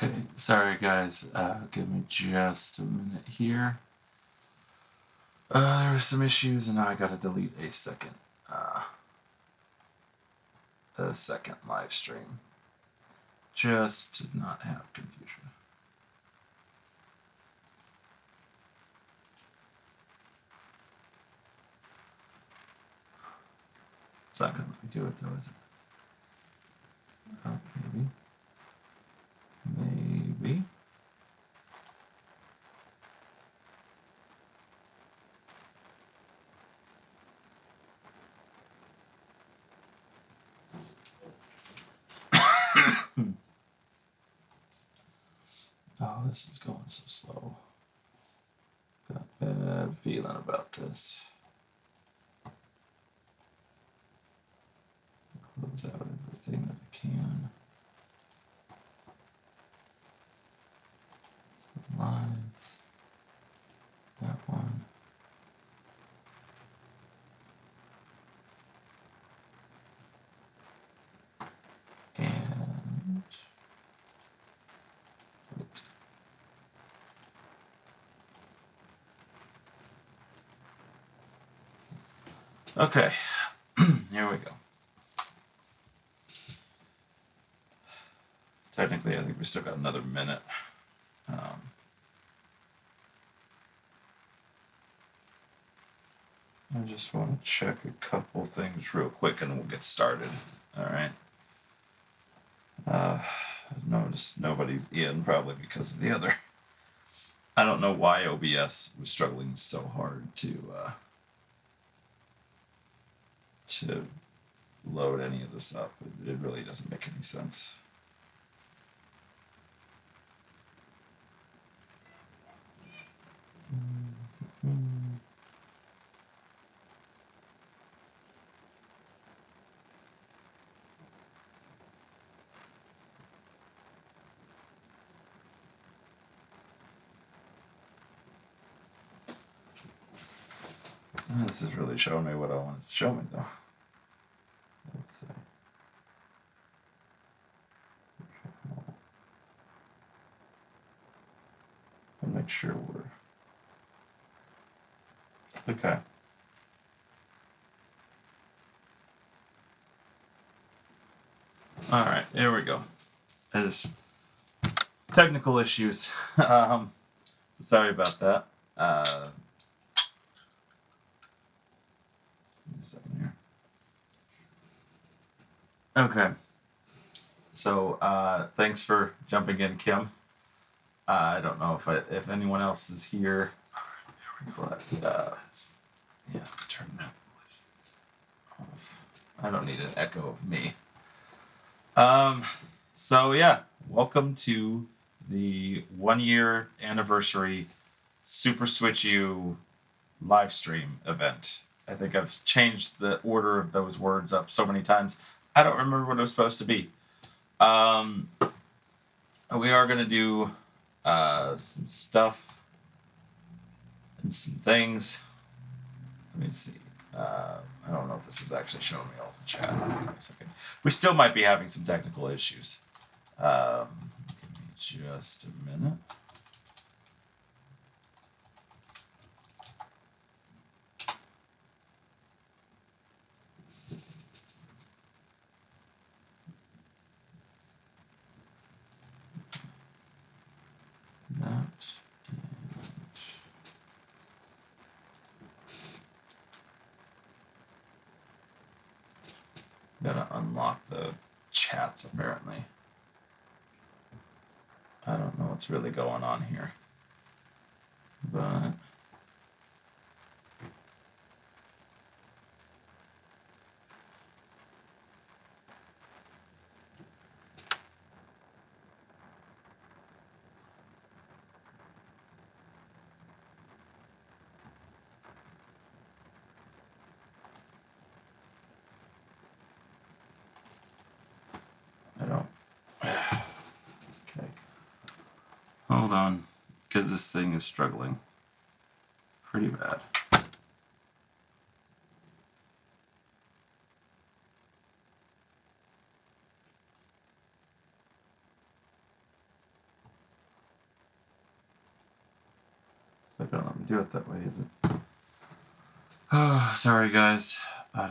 Okay, sorry guys, give me just a minute here. There were some issues and now I gotta delete a second live stream. Just to not have confusion. It's not gonna let me do it though, is it? Oh, maybe. Maybe. Oh, this is going so slow. Got a bad feeling about this. Close out everything that I can. Some lines. That one. And wait. Okay, here we go. Technically, I think we still got another minute. I just want to check a couple things real quick and we'll get started. All right. Notice nobody's in, probably because of the other. I don't know why OBS was struggling so hard to load any of this up. It really doesn't make any sense. This is really showing me what I wanted to show me, though. Let's see. I'll make sure we're okay. All right, here we go. It is technical issues. Sorry about that. Give me a second here. Okay. So thanks for jumping in, Kim. I don't know if anyone else is here, but yeah, turn that off. I don't need an echo of me. So yeah, welcome to the 1-year anniversary Super Switch U live stream event. I think I've changed the order of those words up so many times. I don't remember what it was supposed to be. We are going to do some stuff and some things. Let me see. I don't know if this is actually showing me all the chat. We still might be having some technical issues. Give me just a minute. Gotta unlock the chats apparently. I don't know what's really going on here, but I don't. Okay, hold on, because this thing is struggling pretty bad. not gonna let me do it that way, is it? Oh, sorry guys. I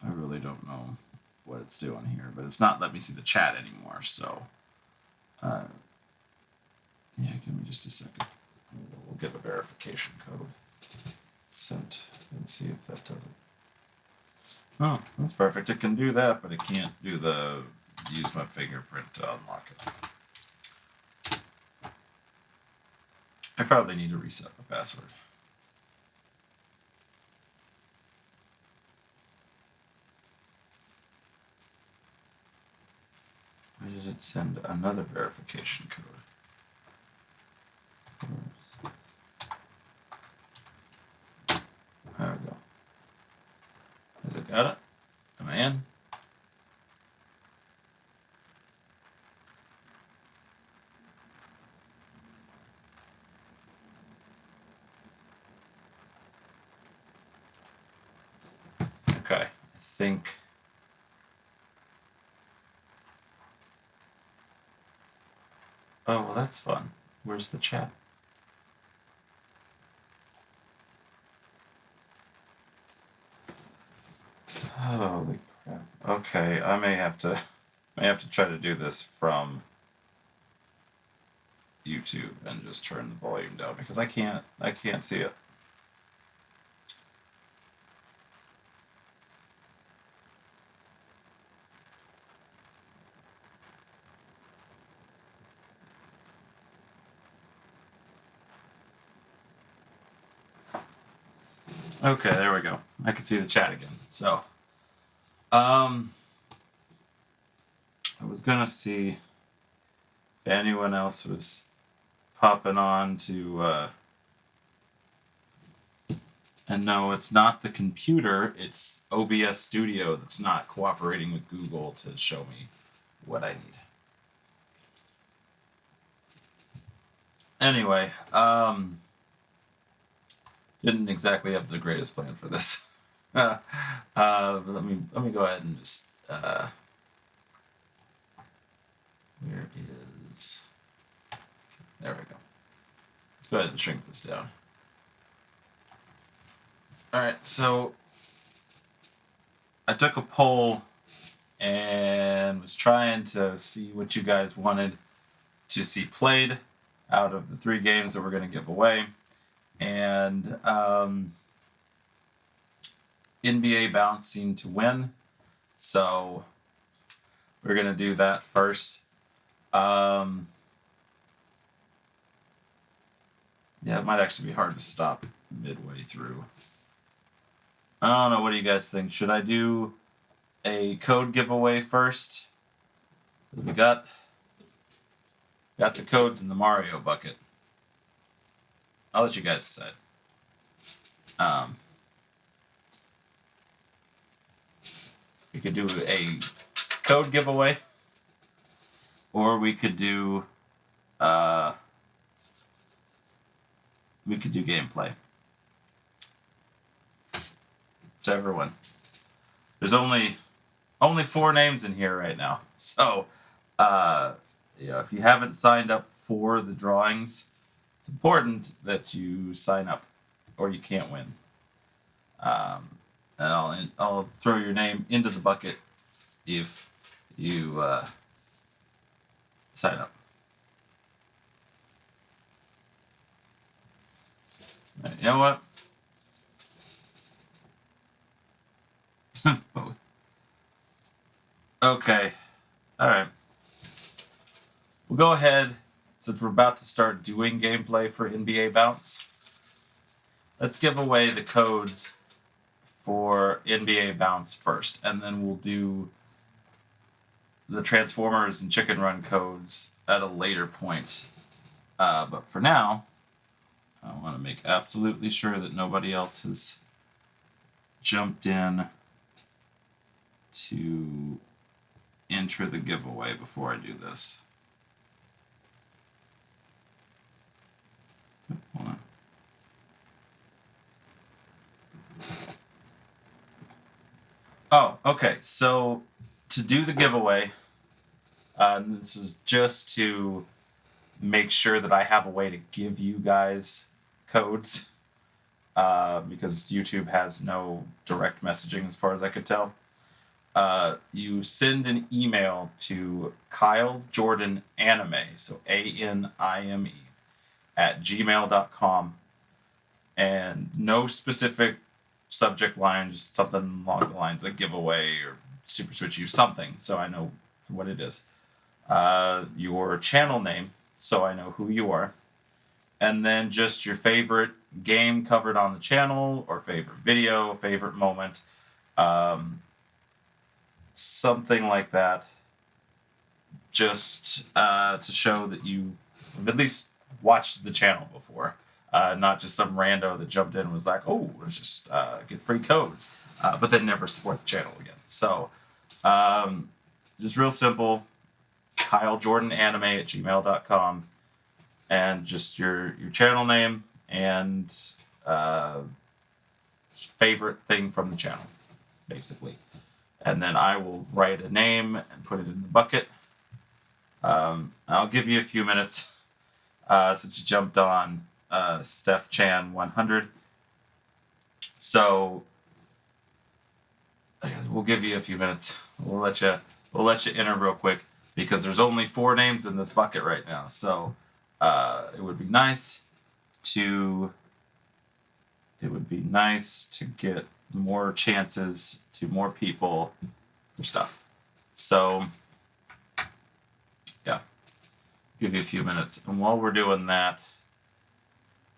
really don't know what it's doing here, but it's not letting me see the chat anymore, so yeah, give me just a second. We'll get a verification code sent and see if that does it. Oh, that's perfect. It can do that, but it can't do the use my fingerprint to unlock it. I probably need to reset the password. Why did it send another verification code? There we go. Has it got it? Am I in? Okay, I think. Oh, well, that's fun. Where's the chat? Holy crap. Okay, I may have to try to do this from YouTube and just turn the volume down because I can't see it. Okay, there we go. I can see the chat again. So, I was gonna see if anyone else was popping on to, and no, it's not the computer, it's OBS Studio that's not cooperating with Google to show me what I need. Anyway, didn't exactly have the greatest plan for this. But let me go ahead and just where is, there we go. Let's go ahead and shrink this down. All right, so I took a poll and was trying to see what you guys wanted to see played out of the 3 games that we're going to give away. And NBA Bounce seemed to win, so we're going to do that first. Yeah, it might actually be hard to stop midway through. I don't know, what do you guys think? Should I do a code giveaway first? We got the codes in the Mario bucket. I'll let you guys decide. We could do a code giveaway, or we could do gameplay. To everyone. There's only 4 names in here right now, so if you haven't signed up for the drawings, it's important that you sign up, or you can't win. And I'll throw your name into the bucket if you sign up. Right, you know what? Both. Okay. All right. We'll go ahead, since we're about to start doing gameplay for NBA Bounce. Let's give away the codes for NBA Bounce first, and then we'll do the Transformers and Chicken Run codes at a later point. But for now, I want to make absolutely sure that nobody else has jumped in to enter the giveaway before I do this. Hold on. Oh, okay. So to do the giveaway, this is just to make sure that I have a way to give you guys codes because YouTube has no direct messaging as far as I could tell. You send an email to Kyle Jordan Anime, so ANIME, at gmail.com, and no specific subject line, just something along the lines of giveaway or Super Switch U, something, so I know what it is. Your channel name, so I know who you are, and then just your favorite game covered on the channel, or favorite video, favorite moment, something like that, just to show that you have at least watched the channel before, not just some rando that jumped in and was like, oh, let's just get free codes, but then never support the channel again. So just real simple, Kyle Jordan Anime at gmail.com, and just your channel name and favorite thing from the channel, basically. And then I will write a name and put it in the bucket. I'll give you a few minutes since you jumped on, Steph Chan 100. So we'll give you a few minutes. We'll let you enter real quick because there's only 4 names in this bucket right now. So it would be nice to get more chances to more people for stuff. So yeah, give you a few minutes, and while we're doing that,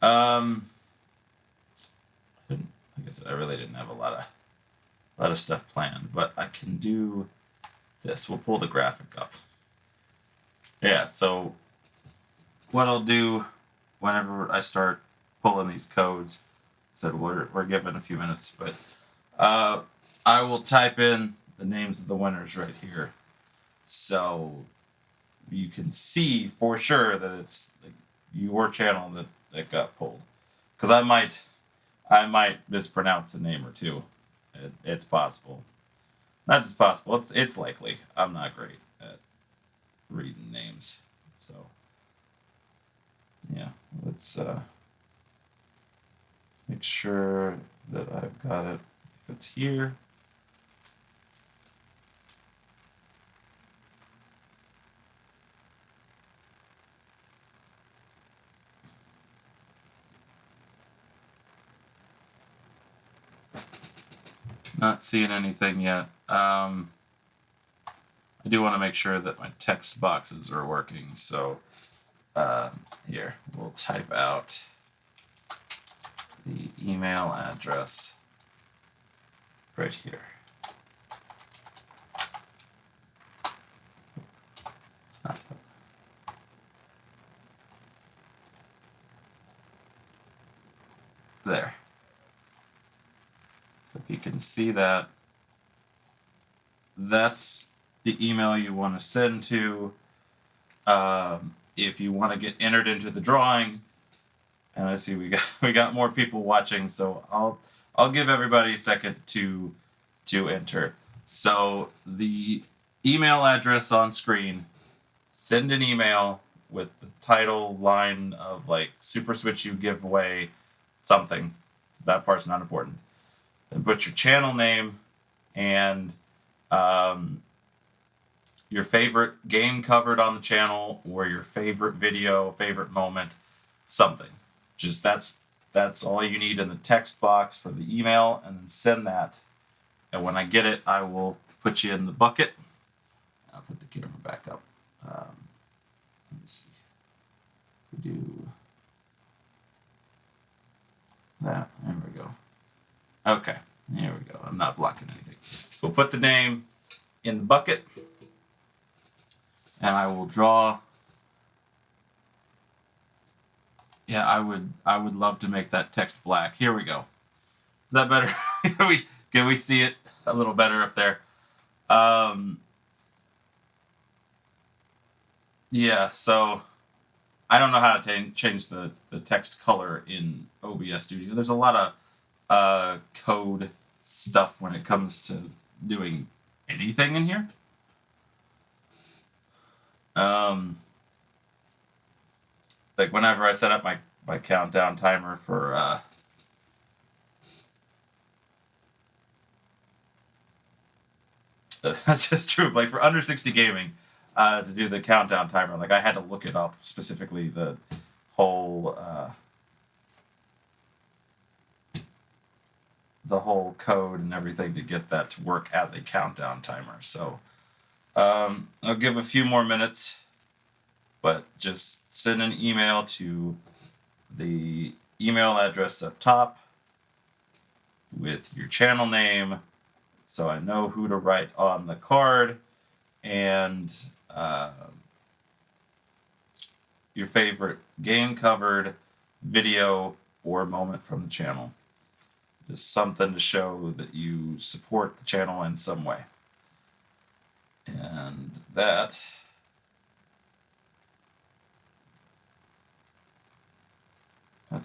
like I said, I really didn't have a lot of stuff planned, but I can do this. We'll pull the graphic up. Yeah, so what I'll do whenever I start pulling these codes, said we're given a few minutes, but I will type in the names of the winners right here, so you can see for sure that it's like your channel that got pulled. Because I might mispronounce a name or two. It's possible. Not just possible. It's likely. I'm not great at reading names, so yeah. Let's make sure that I've got it. If it's here. Not seeing anything yet. I do want to make sure that my text boxes are working, so here, we'll type out the email address right here. There. So if you can see that, that's the email you want to send to. If you want to get entered into the drawing, and I see we got more people watching, so I'll give everybody a second to enter. So the email address on screen, send an email with the title line of like Super Switch U giveaway something. That part's not important. And put your channel name and your favorite game covered on the channel, or your favorite video, favorite moment, something. Just that's all you need in the text box for the email, and then send that. And when I get it, I will put you in the bucket. I'll put the camera back up. Let me see. We do that. There we go. Okay, there we go. I'm not blocking anything. We'll put the name in the bucket, and I will draw. Yeah, I would love to make that text black. Here we go. Is that better? Can we see it a little better up there? Yeah, so I don't know how to change the text color in OBS Studio. There's a lot of code stuff when it comes to doing anything in here. Like whenever I set up my countdown timer for that's just true. Like for under 60 gaming, to do the countdown timer, like I had to look it up specifically whole the whole code and everything to get that to work as a countdown timer. So I'll give a few more minutes, but just send an email to the email address up top with your channel name, so I know who to write on the card, and your favorite game covered, video, or moment from the channel. Just something to show that you support the channel in some way. And that's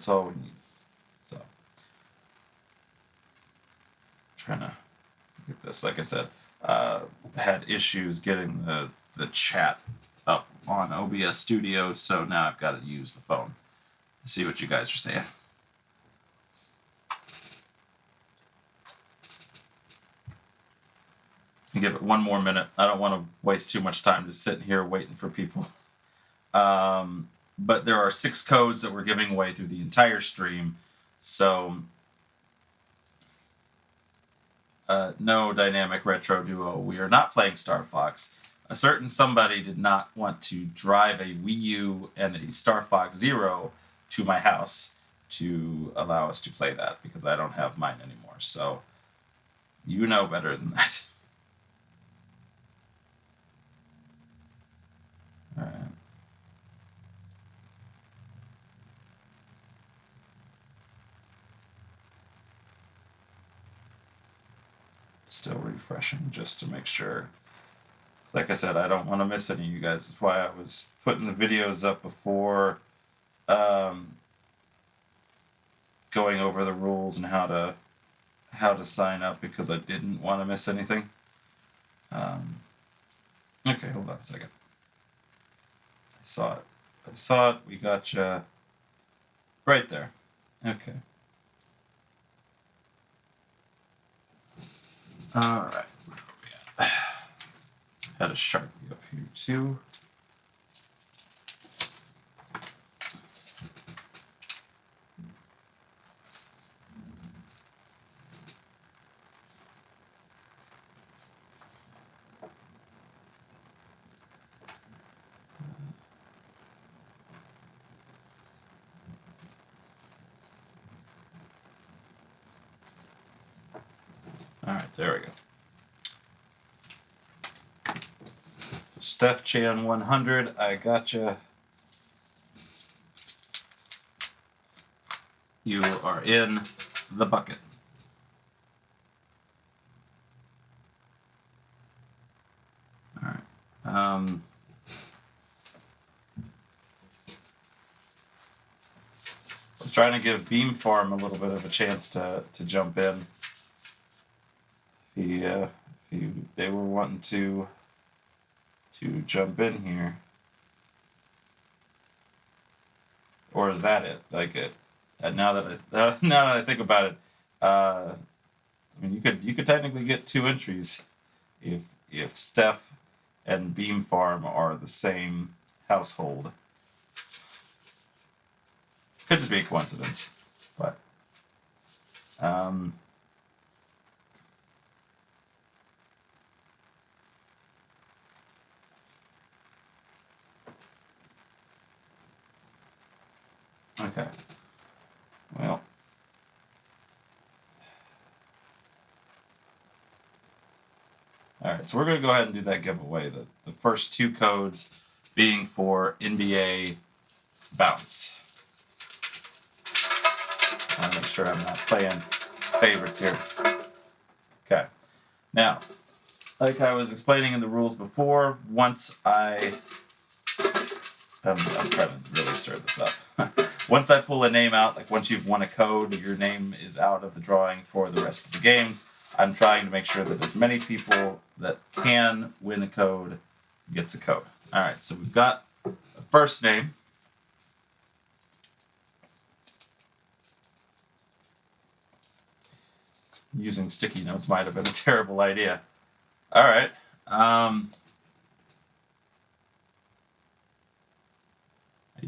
all we need. So, trying to get this, like I said, had issues getting the chat up on OBS Studio, so now I've got to use the phone to see what you guys are saying. Give it one more minute. I don't want to waste too much time just sitting here waiting for people. But there are 6 codes that we're giving away through the entire stream. So no Dynamic Retro Duo. We are not playing Star Fox. A certain somebody did not want to drive a Wii U and a Star Fox Zero to my house to allow us to play that, because I don't have mine anymore. So you know better than that. All right. Still refreshing just to make sure. Like I said, I don't want to miss any of you guys. That's why I was putting the videos up before, going over the rules and how to sign up, because I didn't want to miss anything. Okay, hold on a second. I saw it. We got you right there. Okay. All right. Had a Sharpie up here too. All right, there we go. So Steph Chan 100, I gotcha. You are in the bucket. All right. I was trying to give Beam Farm a little bit of a chance to jump in. They were wanting to jump in here, or is that it? Like it? Now that I think about it, I mean, you could technically get 2 entries if Steph and Beam Farm are the same household. Could just be a coincidence, but okay. Well, all right. So we're going to go ahead and do that giveaway. The first 2 codes being for NBA Bounce. I'll make sure I'm not playing favorites here. Okay. Now, like I was explaining in the rules before, once I'm trying to really stir this up. Once I pull a name out, like once you've won a code, your name is out of the drawing for the rest of the games. I'm trying to make sure that as many people that can win a code gets a code. All right, so we've got a first name. using sticky notes might have been a terrible idea. All right. I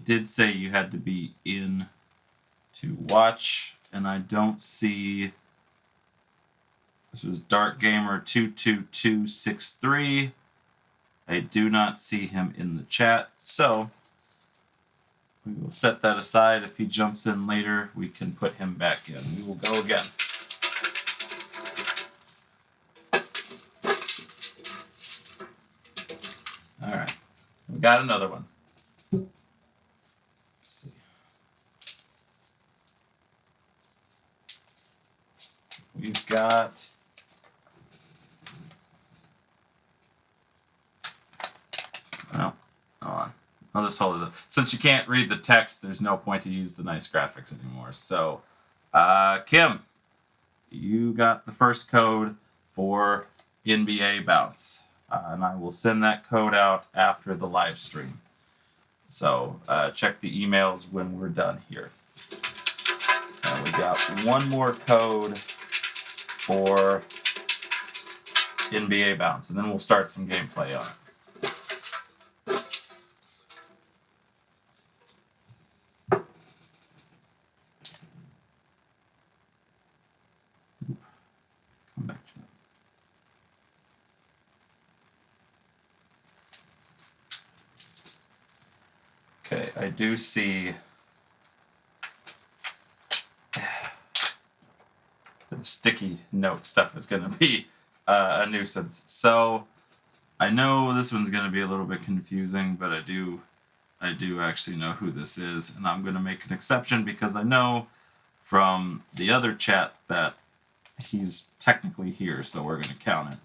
did say you had to be in to watch, and I don't see. This was Dark Gamer 22263. I do not see him in the chat, so we will set that aside. If he jumps in later, we can put him back in. We will go again. All right, we got another one. Let's see. We've got. Oh, hold on. Oh, this whole is a, since you can't read the text, there's no point to use the nice graphics anymore. So, Kim, you got the first code for NBA Bounce, and I will send that code out after the live stream. So check the emails when we're done here. And we got one more code for NBA Bounce, and then we'll start some gameplay on it. Come back to that. Okay, I do see the sticky note stuff is going to be a nuisance. So I know this one's going to be a little bit confusing, but I do actually know who this is, and I'm going to make an exception because I know from the other chat that he's technically here, so we're going to count it.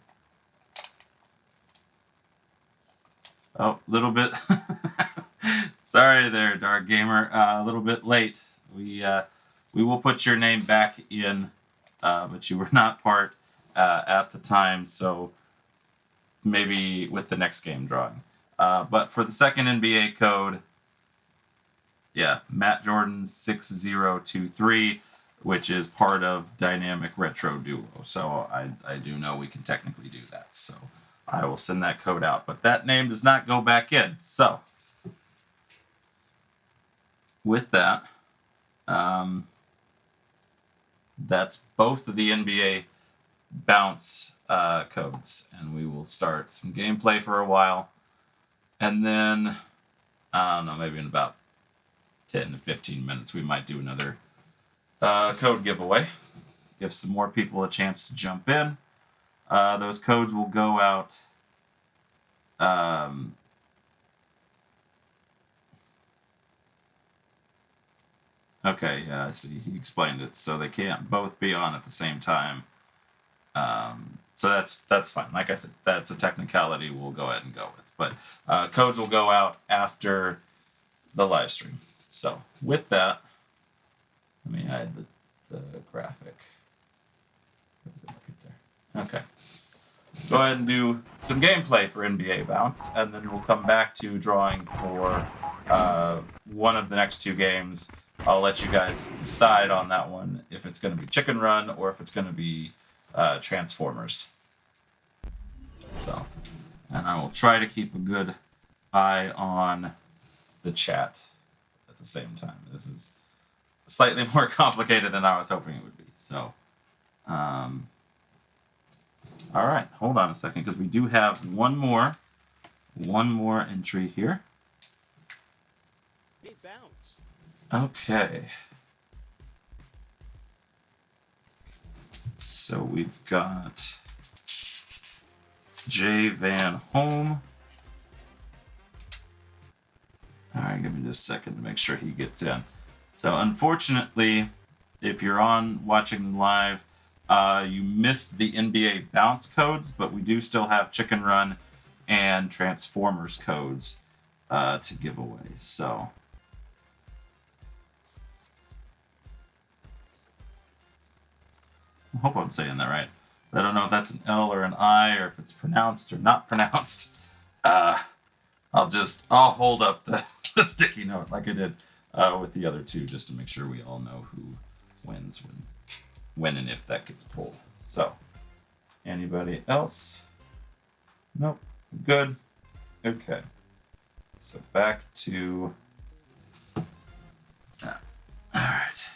Oh, a little bit. Sorry there, Dark Gamer. A little bit late. We will put your name back in, but you were not part at the time, so maybe with the next game drawing. But for the second NBA code, yeah, Matt Jordan 6023, which is part of Dynamic Retro Duo. So I do know we can technically do that. So I will send that code out. But that name does not go back in. So with that, that's both of the NBA Bounce codes. And we will start some gameplay for a while. And then, I don't know, maybe in about 10 to 15 minutes, we might do another code giveaway. Give some more people a chance to jump in. Those codes will go out okay, yeah, I see. He explained it, so they can't both be on at the same time. So that's fine. Like I said, that's a technicality we'll go ahead and go with. But codes will go out after the live stream. So with that, let me hide the graphic. Okay. Go ahead and do some gameplay for NBA Bounce, and then we'll come back to drawing for one of the next two games. I'll let you guys decide on that one, if it's going to be Chicken Run or if it's going to be Transformers. So, and I will try to keep a good eye on the chat at the same time. This is slightly more complicated than I was hoping it would be. So, all right, hold on a second, because we do have one more entry here. Hey, Bounce. Okay. So we've got Jay Van Holm. All right, give me just a second to make sure he gets in. So unfortunately, if you're on watching live, you missed the NBA Bounce codes, but we do still have Chicken Run and Transformers codes to give away. So I hope I'm saying that right. I don't know if that's an L or an I, or if it's pronounced or not pronounced. I'll hold up the sticky note like I did with the other two, just to make sure we all know who wins when when and if that gets pulled. So, anybody else? Nope. Good. Okay. So back to. All right.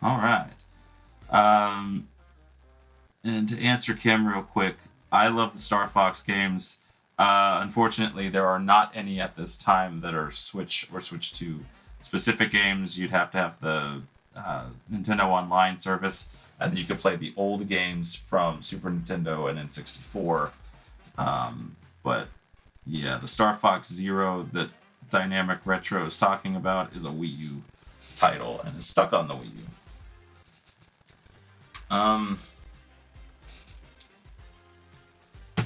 All right. And to answer Kim real quick, I love the Star Fox games. Unfortunately, there are not any at this time that are switched to specific games. You'd have to have the Nintendo Online service, and you could play the old games from Super Nintendo and N64. But yeah, the Star Fox Zero that Dynamic Retro is talking about is a Wii U title and is stuck on the Wii U.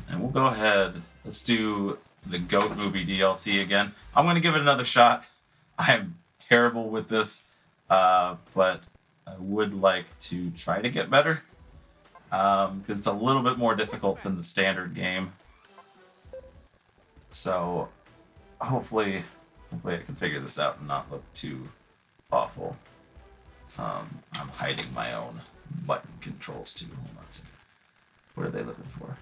And we'll go ahead. Let's do the Goat Movie DLC again. I'm going to give it another shot. I am terrible with this, but I would like to try to get better because it's a little bit more difficult than the standard game. So hopefully I can figure this out and not look too awful. I'm hiding my own button controls too. Hold on a second. What are they looking for?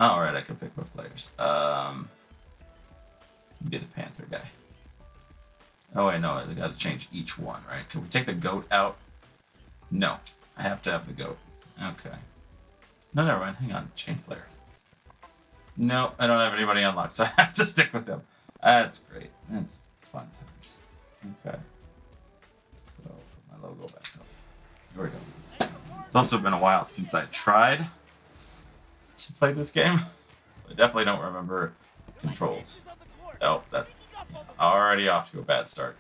All right, I can pick my players. Be the Panther guy. Oh wait, no, I got to change each one, right? Can we take the goat out? No, I have to have the goat. Okay. No, never mind. Hang on, change player. No, I don't have anybody unlocked, so I have to stick with them. That's great. That's fun times. Okay. So put my logo back up. Here we go. It's also been a while since I tried to play this game, so I definitely don't remember controls. Oh, that's already off to a bad start.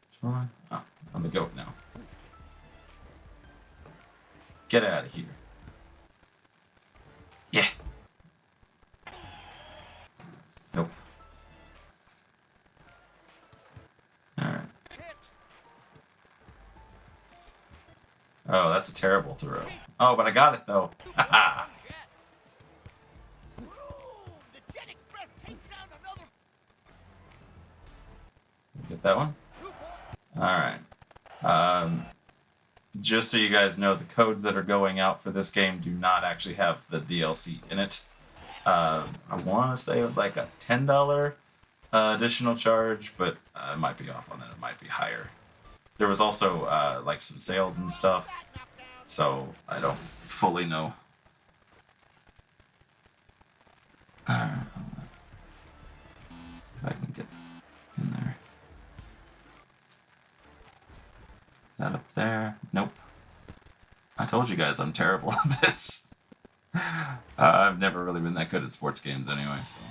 Which one? Oh, I'm the goat now. Get out of here. Yeah. Nope. Alright. Oh, that's a terrible throw. Oh, but I got it though. Haha. Get that one? Alright. Just so you guys know, the codes that are going out for this game do not actually have the DLC in it. I want to say it was like a $10 additional charge, but I might be off on that. It might be higher. There was also like some sales and stuff, so I don't fully know. Alright, see if I can get in there. Is that up there? Nope. I told you guys I'm terrible at this. I've never really been that good at sports games anyway, so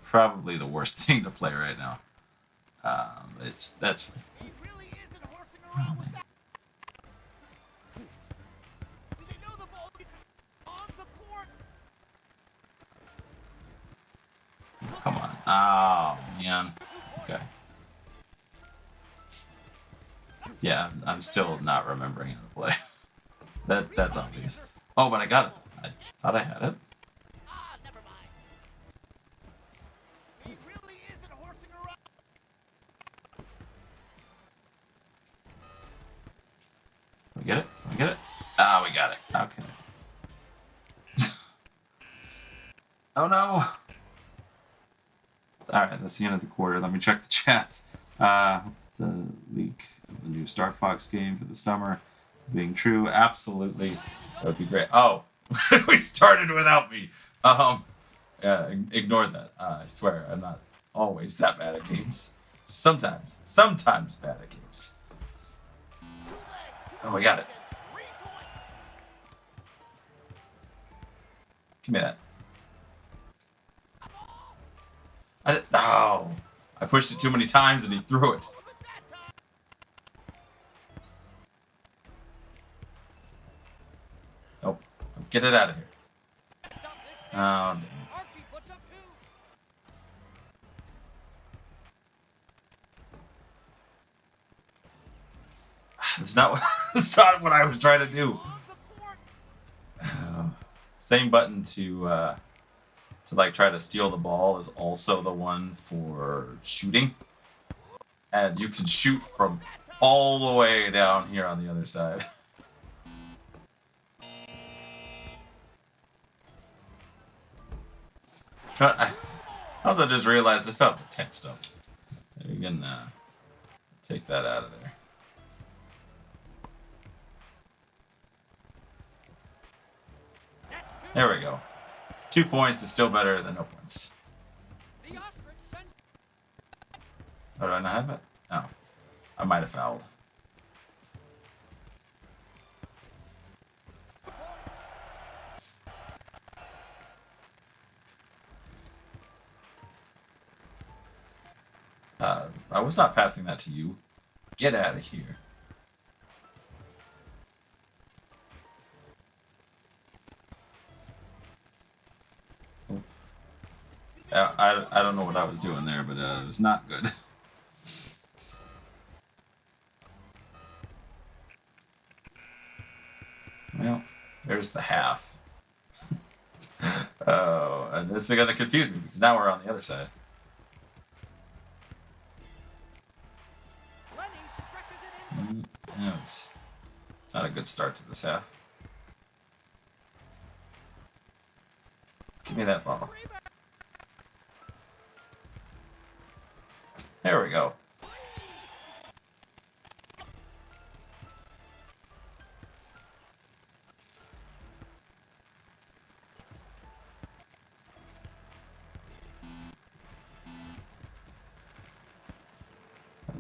probably the worst thing to play right now. That's. Oh, come on. Oh man. Okay. Yeah, I'm still not remembering how to play. That's obvious. Oh, but I got it. I thought I had it. We get it? We get it? Ah, we got it. Okay. Oh no! Alright, that's the end of the quarter. Let me check the chats. The leak of the new Star Fox game for the summer being true. Absolutely. That would be great. Oh! We started without me! Ignore that. I swear, I'm not always that bad at games. Sometimes bad at games. Oh, I got it. Give me that. I pushed it too many times and he threw it. Nope. Get it out of here. Oh, it's not what I was trying to do. same button to like try to steal the ball is also the one for shooting, and you can shoot from all the way down here on the other side. I also just realized I still have the text up. You can take that out of there. There we go. 2 points is still better than no points. Oh, do I not have it? No. I might have fouled. I was not passing that to you. Get out of here. I don't know what I was doing there, but it was not good. Well, there's the half. Oh, and this is going to confuse me because now we're on the other side. No, it's not a good start to this half. Give me that ball. There we go.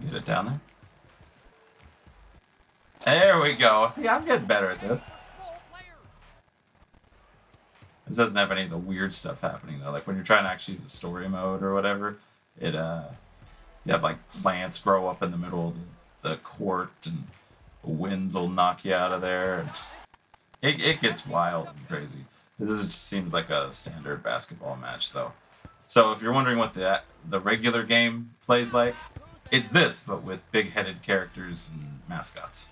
Get it down there. There we go. See, I'm getting better at this. This doesn't have any of the weird stuff happening though. Like when you're trying to actually do the story mode or whatever, it you have like plants grow up in the middle of the court and the winds will knock you out of there. It gets wild and crazy. This just seems like a standard basketball match though. So if you're wondering what the regular game plays like, it's this but with big-headed characters and mascots.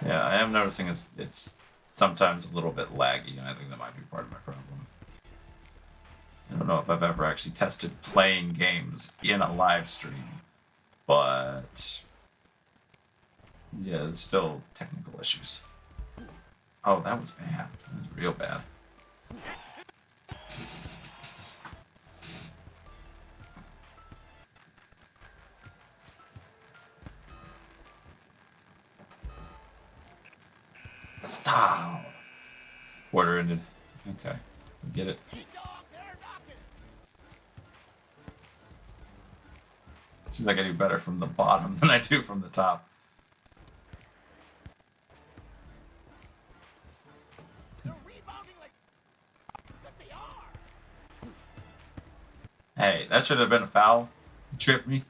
Yeah, I am noticing it's sometimes a little bit laggy, and I think that might be part of my problem. I don't know if I've ever actually tested playing games in a live stream, but yeah, it's still technical issues. Oh, that was bad. That was real bad. Ah, quarter ended. Okay, get it. Seems like I do better from the bottom than I do from the top. Hey, that should have been a foul. You tripped me.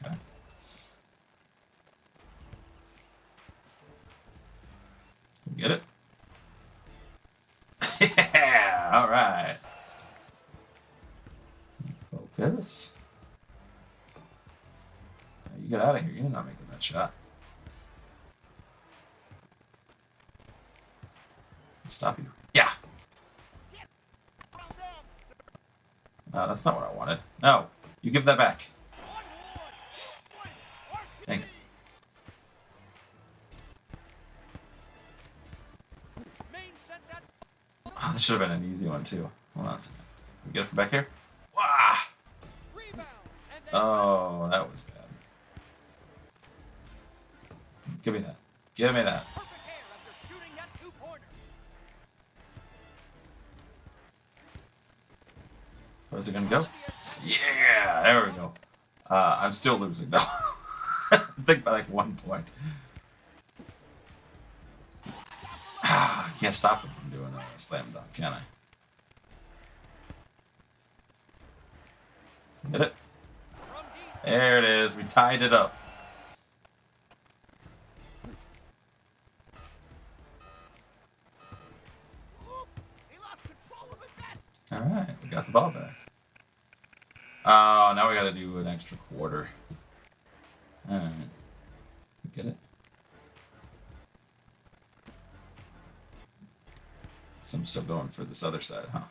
Okay. Get it? Yeah, all right. Focus. You get out of here. You're not making that shot. Stop you. Yeah. No, that's not what I wanted. No, you give that back. Thank you. Oh, this should have been an easy one too. Hold on a second. Can we get it from back here? Wah! Oh, that was bad. Give me that. Give me that. Where's it gonna go? Yeah, there we go. I'm still losing though. I think by like 1 point. I can't stop him from doing a slam dunk, can I? Get it? There it is. We tied it up. Oh, now we gotta do an extra quarter. Alright. Get it? So I'm still going for this other side, huh?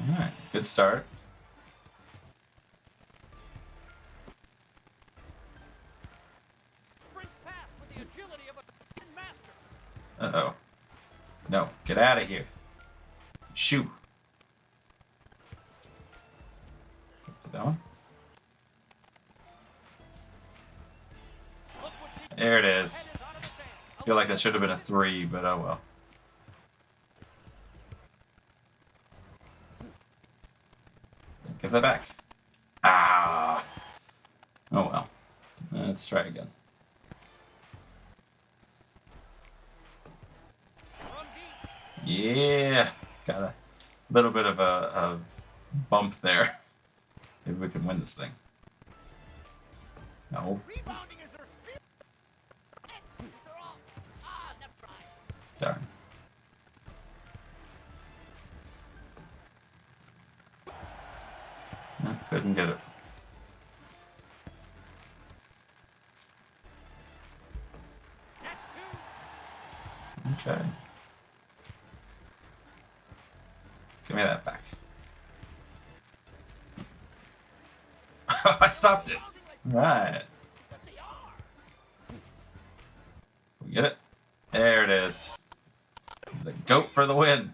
Alright, good start. Uh-oh. No, get out of here. Shoo. Put that one. There it is. I feel like that should have been a 3, but oh well. Give that back. Ah. Oh well. Let's try again. Yeah. Got a little bit of a bump there. Maybe we can win this thing. No. Darn. No, couldn't get it. Okay. Give me that back. I stopped it. Right. We get it? There it is. He's a goat for the win.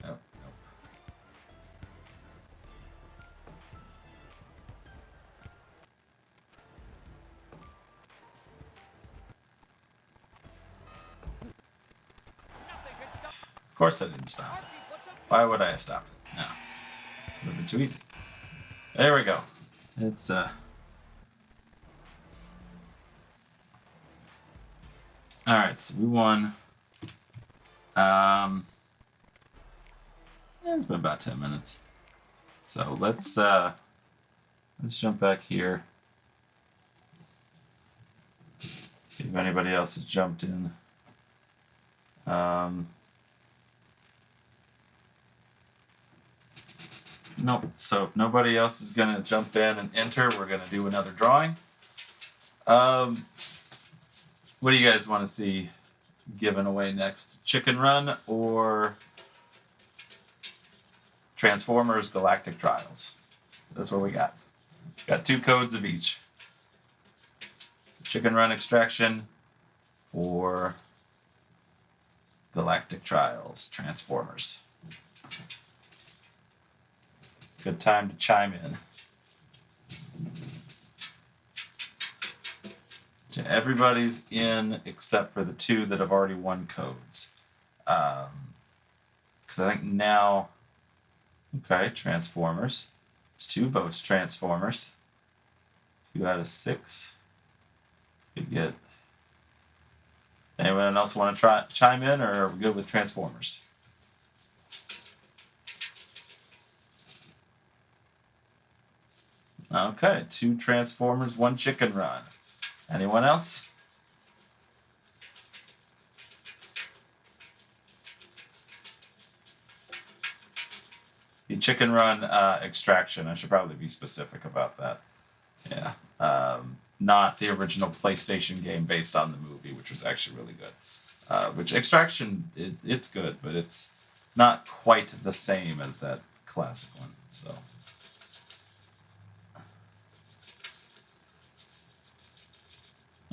Nope, nope. Of course I didn't stop it. Why would I have stopped it? No. It would have been too easy. There we go. It's Alright, so we won. It's been about 10 minutes. So let's jump back here. See if anybody else has jumped in. Nope. So if nobody else is going to jump in and enter, we're going to do another drawing. What do you guys want to see given away next? Chicken Run or Transformers Galactic Trials? That's what we got. Got 2 codes of each. Chicken Run Extraction or Galactic Trials Transformers. Good time to chime in. Everybody's in except for the 2 that have already won codes. Because I think now, okay, Transformers. It's 2 votes, Transformers. 2 out of 6. You get. Anyone else want to chime in, or are we good with Transformers? Okay, 2 Transformers, 1 Chicken Run. Anyone else? The Chicken Run Extraction. I should probably be specific about that. Yeah. Not the original PlayStation game based on the movie, which was actually really good. Which Extraction, it's good, but it's not quite the same as that classic one. So.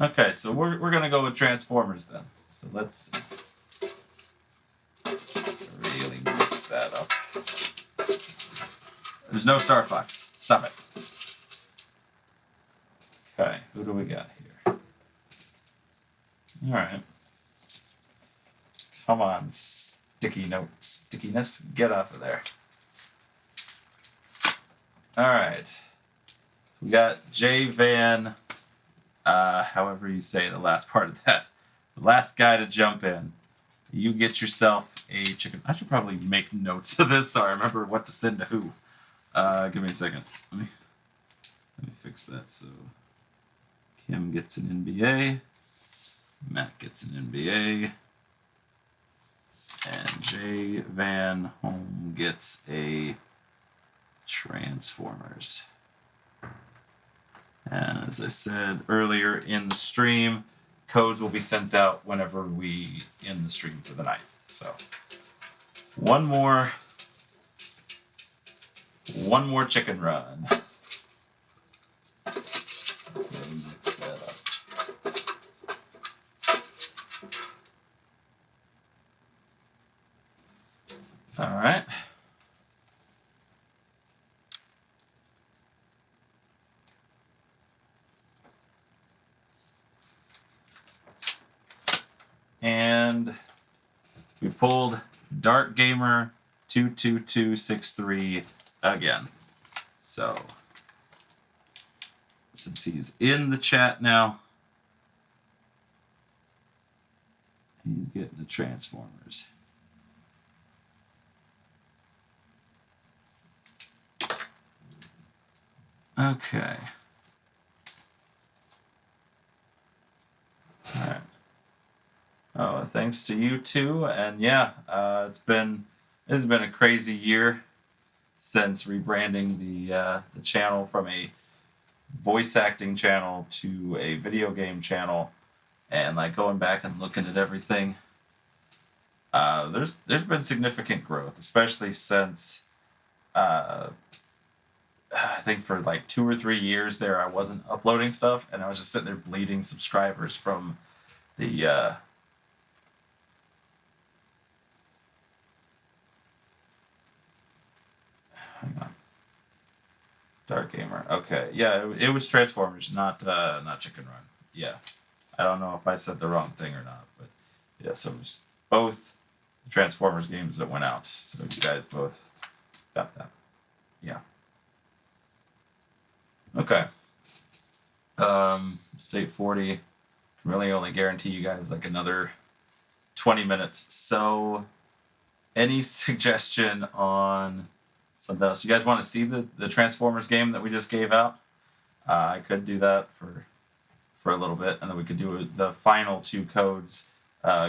Okay, so we're gonna go with Transformers then. So let's really mix that up. There's no Star Fox. Stop it. Okay, who do we got here? Alright. Come on, sticky note stickiness. Get off of there. Alright. So we got J Van, however you say the last part of that. The last guy to jump in. You get yourself a chicken. I should probably make notes of this so I remember what to send to who. Give me a second. Let me fix that. So Kim gets an NBA. Matt gets an NBA. And J Van Home gets a Transformers. And as I said earlier in the stream, codes will be sent out whenever we end the stream for the night. So one more chicken run. Mix that up. All right. And we pulled Dark Gamer 22263 again. So since he's in the chat now, he's getting the Transformers. Okay. All right. Oh, thanks to you too. And yeah, it's been a crazy year since rebranding the channel from a voice acting channel to a video game channel, and like going back and looking at everything. There's been significant growth, especially since I think for like 2 or 3 years there I wasn't uploading stuff, and I was just sitting there bleeding subscribers from the hang on. Dark Gamer. Okay, yeah, it was Transformers, not Chicken Run. Yeah, I don't know if I said the wrong thing or not, but yeah, so it was both Transformers games that went out. So you guys both got that. Yeah. Okay. Just 8:40. Can really only guarantee you guys like another 20 minutes. So, any suggestion on something else? You guys want to see the Transformers game that we just gave out? I could do that for a little bit, and then we could do the final 2 codes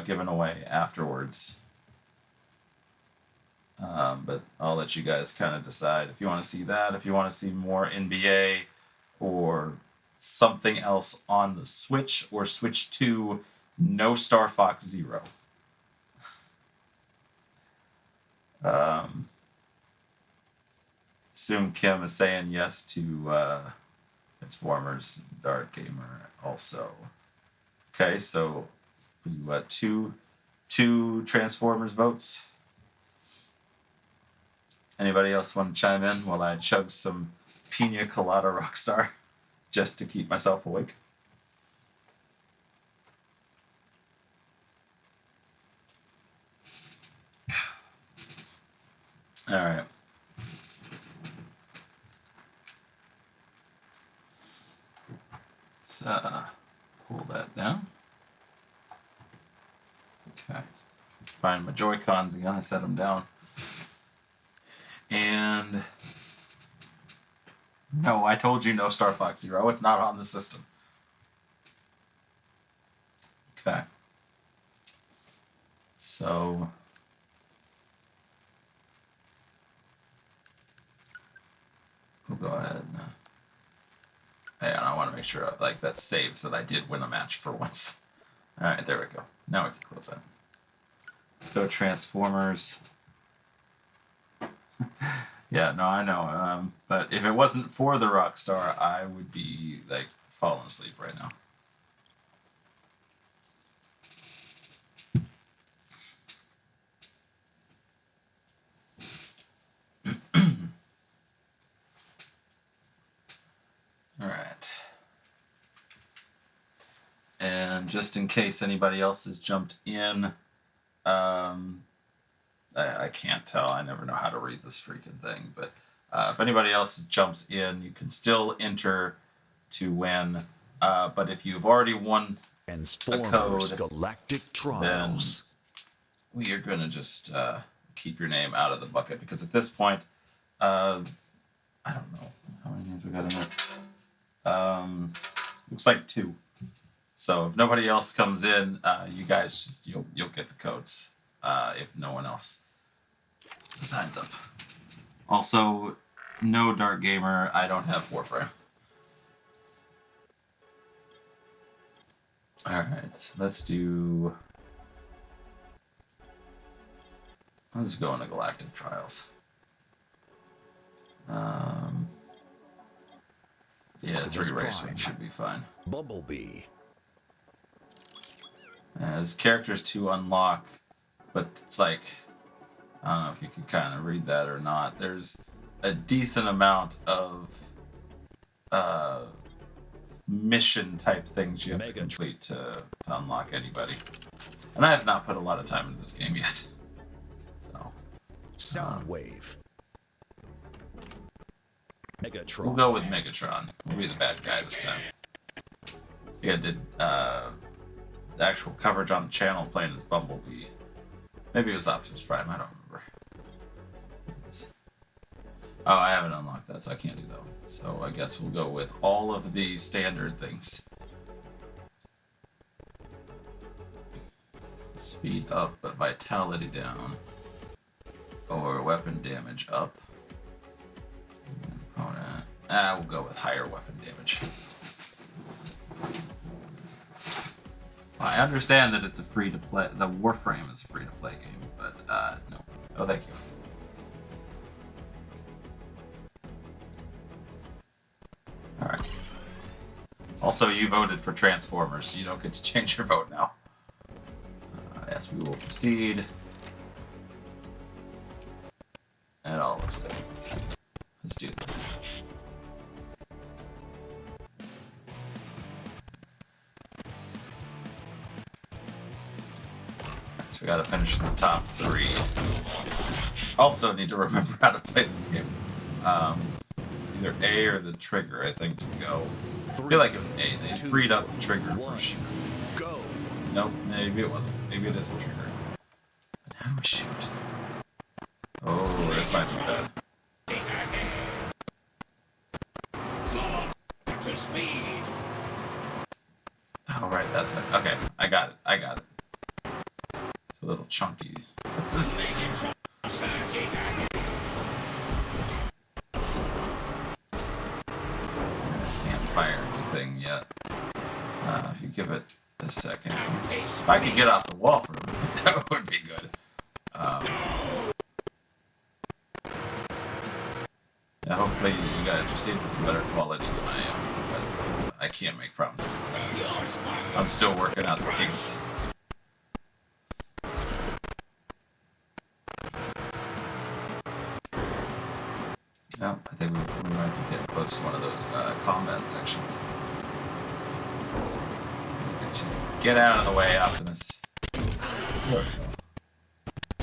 given away afterwards. But I'll let you guys kind of decide if you want to see that, if you want to see more NBA or something else on the Switch, or switch to no Star Fox Zero. Assume Kim is saying yes to Transformers Dark Gamer also. Okay, so you got two Transformers votes. Anybody else want to chime in while I chug some Pina Colada Rockstar just to keep myself awake? All right. Let's pull that down. Okay. Find my Joy-Cons again. I set them down. And no, I told you no Star Fox Zero. It's not on the system. Okay. So we'll go ahead and and I want to make sure like that saves that I did win a match for once. All right, there we go. Now we can close that. Let's go Transformers. Yeah, no, I know. But if it wasn't for the Rockstar, I would be like falling asleep right now. All right. And just in case anybody else has jumped in, I can't tell. I never know how to read this freaking thing. But if anybody else jumps in, you can still enter to win. But if you've already won a code, Galactic Trials, then we are going to just keep your name out of the bucket. Because at this point, I don't know how many names we got in there. Looks like 2. So if nobody else comes in, you guys just you'll get the codes. if no one else signs up. Also, no Dark Gamer. I don't have Warframe. Alright, let's do... Let's go into Galactic Trials. Yeah, 3 race one should be fine. Bumblebee. There's characters to unlock, but it's like, I don't know if you can kind of read that or not. There's a decent amount of mission type things you have to complete to unlock anybody. And I have not put a lot of time into this game yet. So Soundwave. Megatron. we'll go with Megatron. We'll be the bad guy this time. Yeah, did the actual coverage on the channel playing as Bumblebee. Maybe it was Optimus Prime, I don't remember. Oh, I haven't unlocked that, so I can't do that one. So I guess we'll go with all of the standard things. Speed up, but vitality down. Or weapon damage up. Opponent. We'll go with higher weapon damage. I understand that it's a free-to-play. The Warframe is a free-to-play game, but no. Oh, thank you. All right. Also, you voted for Transformers, so you don't get to change your vote now. Yes, we will proceed. And it all looks good. Let's do this. So we gotta finish in the top 3. Also need to remember how to play this game. It's either A or the trigger, I think, to go. I feel like it was A. They freed up the trigger for shoot. Go. Nope, maybe it wasn't. Maybe it is the trigger. But how do I shoot? Oh, this might be bad. To speed. Oh, right, that's it. Okay, I got it. I got it. It's a little chunky. Can't fire anything yet. If you give it a second. If I could get off the wall for a minute, that would be good. Yeah, hopefully you guys are seeing some better quality than I am, but I can't make promises to that. I'm still working out the kinks. Yeah, I think we might be getting close to one of those combat sections. Get out of the way, Optimus.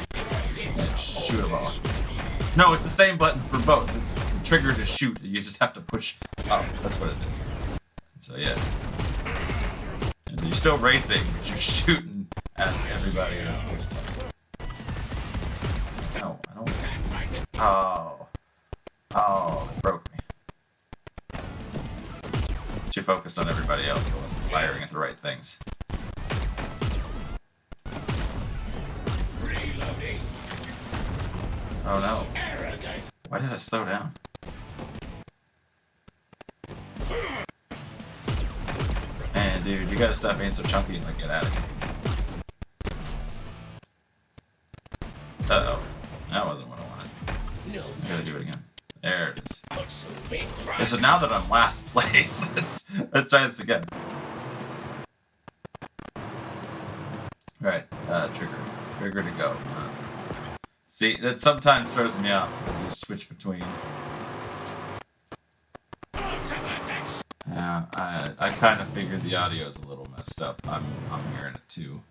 And shoot them all. No, it's the same button for both. It's the trigger to shoot. You just have to push up. That's what it is. So yeah. And so you're still racing, but you're shooting at everybody at the same time. No, I don't. Oh. Oh, it broke me. It's too focused on everybody else. I wasn't firing at the right things. Oh no. Why did I slow down? Man, dude, you gotta stop being so chunky and like get out of here. Uh-oh. That wasn't what I wanted. I gotta do it again. There it is. Okay, so now that I'm last place, let's try this again. Alright, trigger. Trigger to go. See, that sometimes throws me off because you switch between. Yeah, I kind of figured the audio is a little messed up. I'm hearing it too.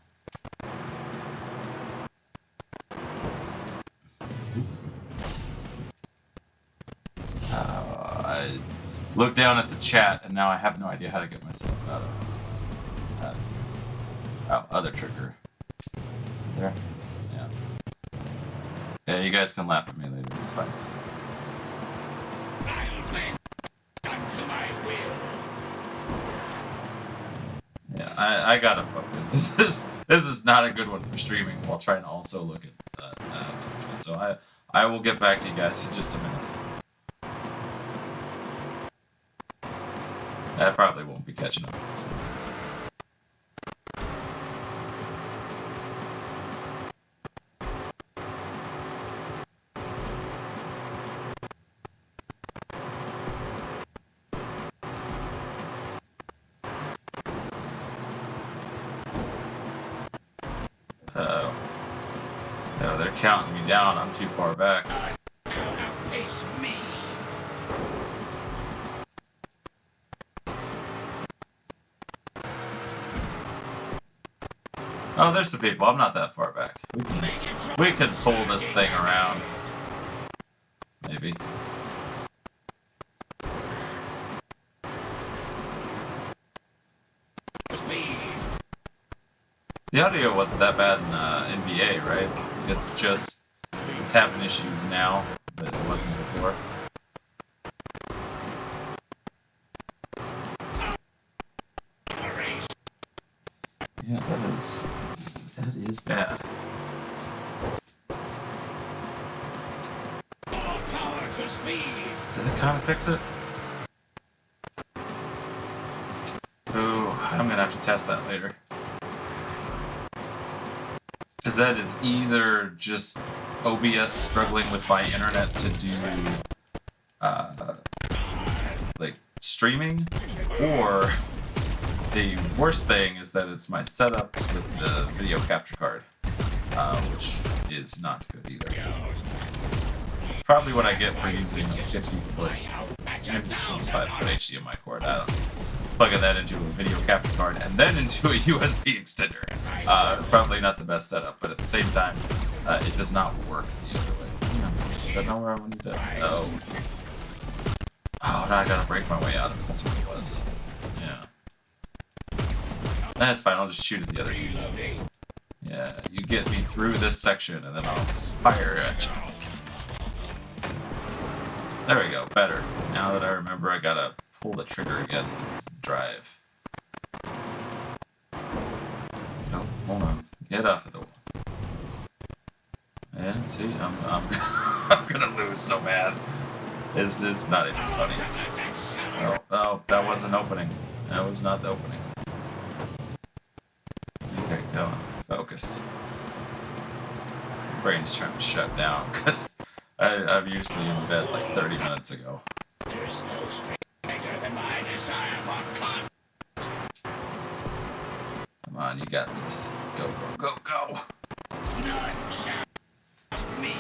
I looked down at the chat and now I have no idea how to get myself out of here. Oh, other trigger. There. Yeah. Yeah, you guys can laugh at me later. It's fine. Yeah, I gotta focus. This is not a good one for streaming while trying to also look at so I will get back to you guys in just a minute. I probably won't be catching up with this one. Uh-oh. No, they're counting me down. I'm too far back. Outpace me. Oh, there's some people. I'm not that far back. We could pull this thing around. Maybe. Speed. The audio wasn't that bad in NBA, right? It's having issues now, but it wasn't before. Yeah, that is bad. All power to speed. Did it kind of fix it? Ooh, I'm gonna have to test that later. Because that is either just OBS struggling with my internet to do like streaming, or the worst thing is that it's my setup with the video capture card, which is not good either. Probably what I get for using a 50-foot, 25-foot HDMI cord. I don't know. Plugging that into a video capture card and then into a USB extender. Probably not the best setup, but at the same time, it does not work the other way. Don't know where I wanted to. Oh. Oh, now I gotta break my way out of it. That's what it was. Yeah. That's fine. I'll just shoot at the other dude. Yeah, you get me through this section, and then I'll fire at you. There we go. Better. Now that I remember, I gotta pull the trigger again. It's the drive. Oh, hold on. Get off of the wall. And see, I'm I'm gonna lose so bad. It's not even funny. Oh, that wasn't opening. That was not the opening. Okay, come on. Focus. Brain's trying to shut down because I'm usually in bed like 30 minutes ago. There is no strength greater than my desire for con. Come on, you got this. Go, go, go, go! None shall me.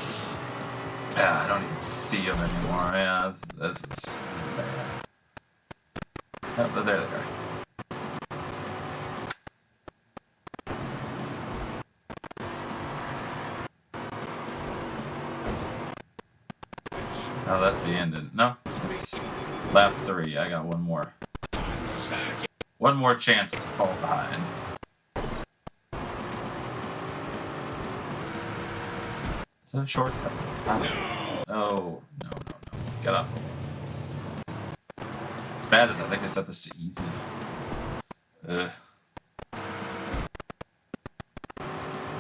Yeah, I don't even see him anymore. Yeah, this is bad. Oh, but there they are. Oh, that's the end. No, it's lap 3. I got one more. One more chance to fall behind. Is that a shortcut? Oh, no. Get off the wall. As bad as I think I set this to easy. Ugh.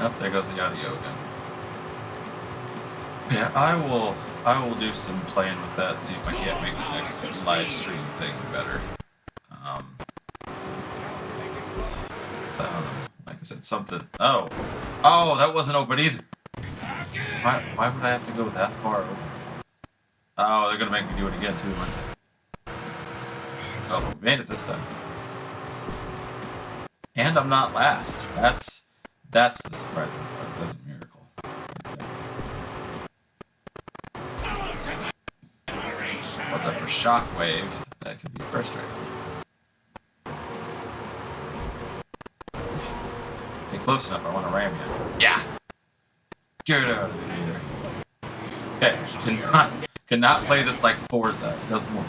Oh, there goes the audio again. Yeah, I will do some playing with that, see if I can't make the next live stream thing better. So, like I said, something. Oh, that wasn't open either. Why would I have to go that far over? Oh, they're gonna make me do it again too, aren't they? Oh, we made it this time. And I'm not last. That's the surprising part. That's a miracle. What's up for Shockwave? That could be frustrating. Get close enough, I want to ram you. Yeah! Get out of here. Okay, cannot play this like Forza. It doesn't work.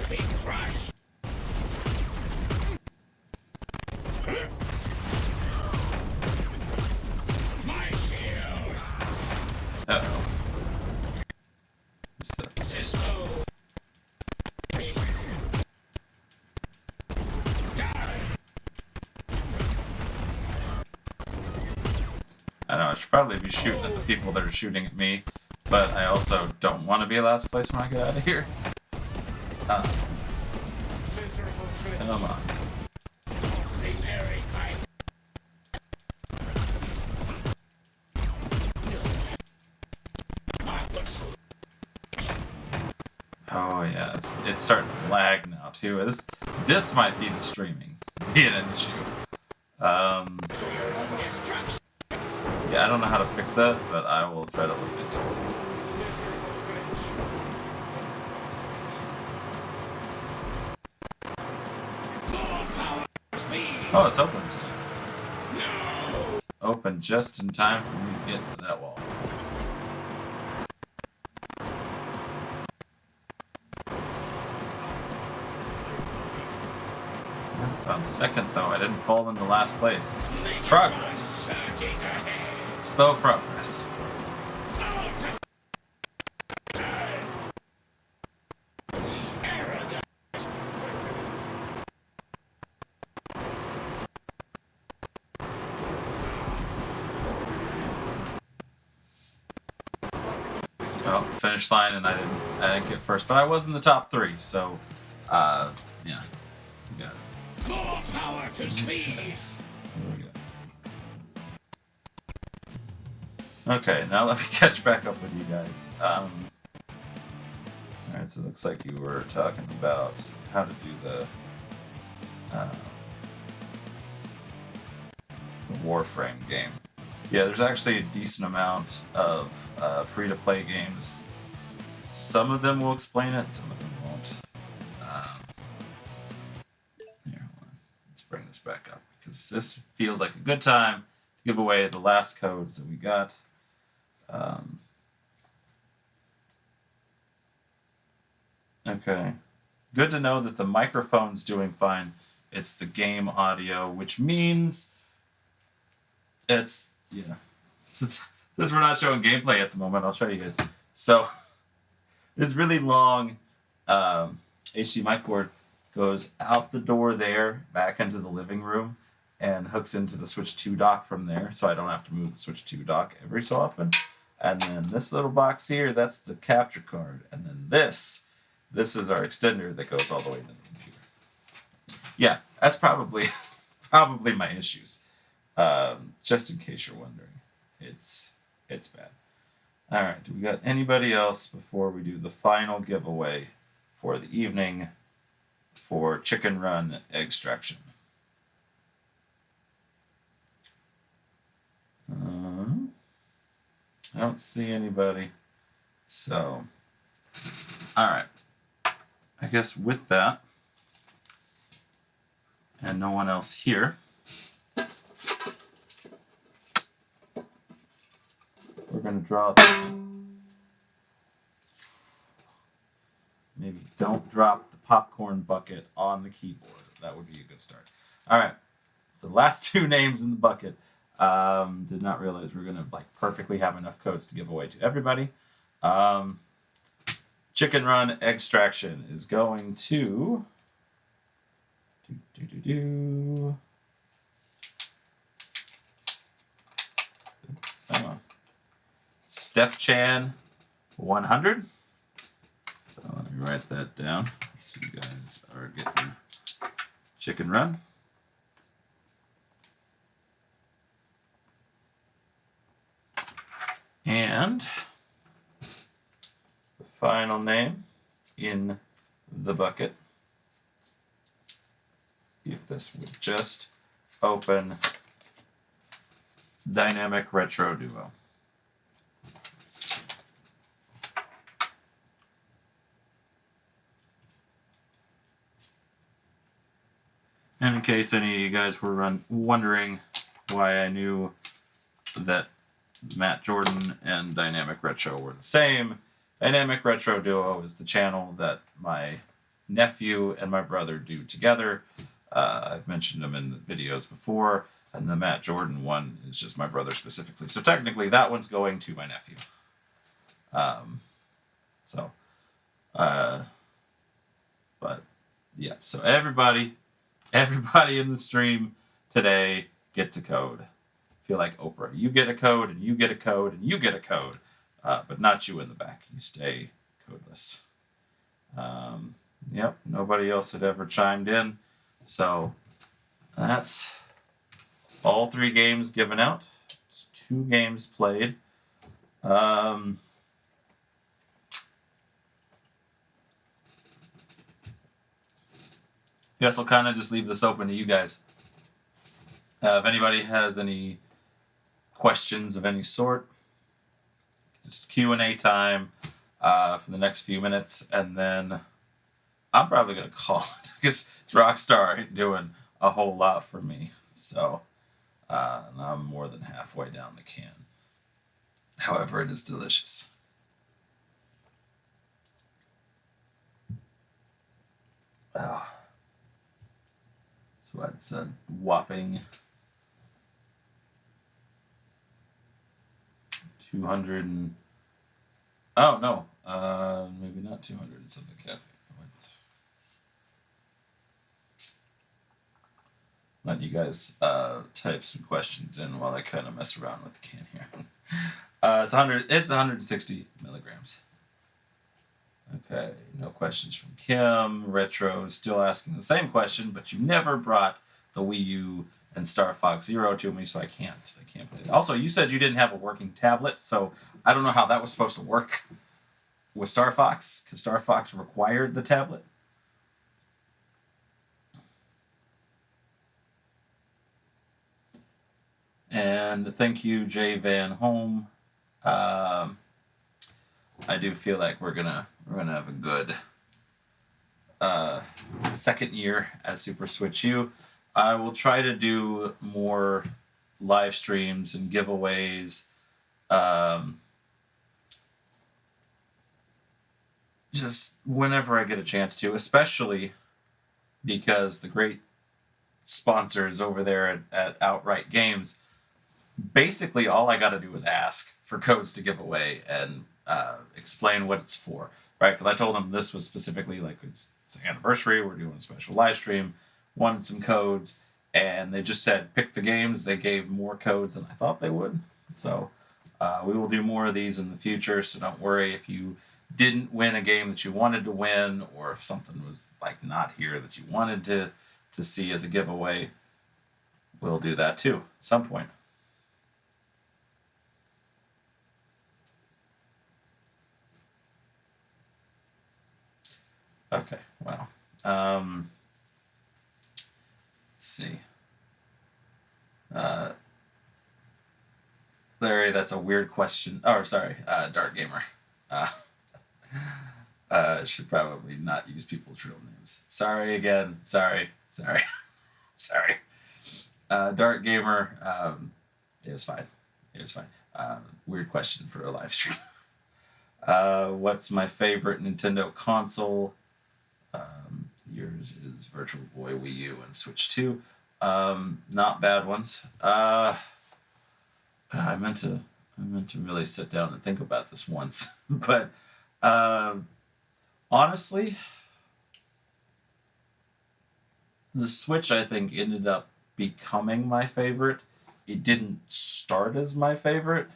Big crush. I know I should probably be shooting at the people that are shooting at me, but I also don't want to be last place when I get out of here. Come on. Preparing my Oh yeah, it's starting to lag now too. This might be the streaming being an issue. destruction. Yeah, I don't know how to fix that, but I will try to look into it. More power to me. Oh, it's open still. No. Open just in time for me to get to that wall. I'm second though. I didn't fall into last place. Progress. Surging ahead. Slow progress. Arrogant. Oh, finish line, and I didn't get first, but I was in the top 3, so yeah, we got it. More power to speed. There we go. Okay, now let me catch back up with you guys. Alright, so it looks like you were talking about how to do the Warframe game. Yeah, there's actually a decent amount of free-to-play games. Some of them will explain it, some of them won't. Here, hold on. Let's bring this back up, because this feels like a good time to give away the last codes that we got. Okay. Good to know that the microphone's doing fine. It's the game audio, which means it's, yeah. Since we're not showing gameplay at the moment, I'll show you guys. So, this really long HDMI cord goes out the door there, back into the living room, and hooks into the Switch 2 dock from there, so I don't have to move the Switch 2 dock every so often. And then this little box here, that's the capture card. And then this is our extender that goes all the way to the computer. Yeah, that's probably my issues. Just in case you're wondering. It's bad. Alright, do we got anybody else before we do the final giveaway for the evening for Chicken Run Extraction? I don't see anybody. So, alright. I guess with that, and no one else here, we're going to draw this. Maybe don't drop the popcorn bucket on the keyboard. That would be a good start. Alright, so last 2 names in the bucket. Did not realize we were going to perfectly have enough codes to give away to everybody. Chicken Run Extraction is going to... Come on. Steph Chan 100. So let me write that down so you guys are getting Chicken Run. And the final name in the bucket, if this would just open Dynamic Retro Duo. And in case any of you guys were wondering why I knew that Matt Jordan and Dynamic Retro were the same, Dynamic Retro Duo is the channel that my nephew and my brother do together. I've mentioned them in the videos before, and the Matt Jordan one is just my brother specifically. So technically that one's going to my nephew. But yeah, so everybody in the stream today gets a code. feel like Oprah. You get a code, and you get a code, and you get a code, but not you in the back. You stay codeless. Yep, nobody else had ever chimed in. So that's all 3 games given out. It's 2 games played. Guess I'll kind of just leave this open to you guys. If anybody has any questions of any sort, just Q&A time for the next few minutes, and then I'm probably going to call it because Rockstar ain't doing a whole lot for me. So I'm more than halfway down the can. However, it is delicious. Oh. So it's a whopping 200 and... Oh, no. Maybe not 200 and something cafe. Let you guys type some questions in while I kind of mess around with the can here. It's 160 milligrams. Okay, no questions from Kim. Retro still asking the same question, but you never brought the Wii U and Star Fox Zero to me, so I can't play it. Also, you said you didn't have a working tablet, so I don't know how that was supposed to work with Star Fox, because Star Fox required the tablet. And thank you, Jay Van Home. I do feel like we're gonna have a good second year as Super Switch U. I will try to do more live streams and giveaways. Just whenever I get a chance to, especially because the great sponsors over there at Outright Games, basically all I got to do is ask for codes to give away and explain what it's for, right? Because I told them this was specifically like it's an anniversary, we're doing a special live stream, wanted some codes, and they just said pick the games. They gave more codes than I thought they would, so we will do more of these in the future. So don't worry if you didn't win a game that you wanted to win, or if something was like not here that you wanted to see as a giveaway. We'll do that too at some point. Okay, well, let's see. Larry, that's a weird question. Oh, sorry, Dark Gamer. Should probably not use people's real names. Sorry again. Sorry. Sorry. Dark Gamer, it was fine. It was fine. Weird question for a live stream. What's my favorite Nintendo console? Yours is Virtual Boy, Wii U, and Switch 2. Not bad ones. I meant to really sit down and think about this once, but honestly, the Switch I think ended up becoming my favorite. It didn't start as my favorite.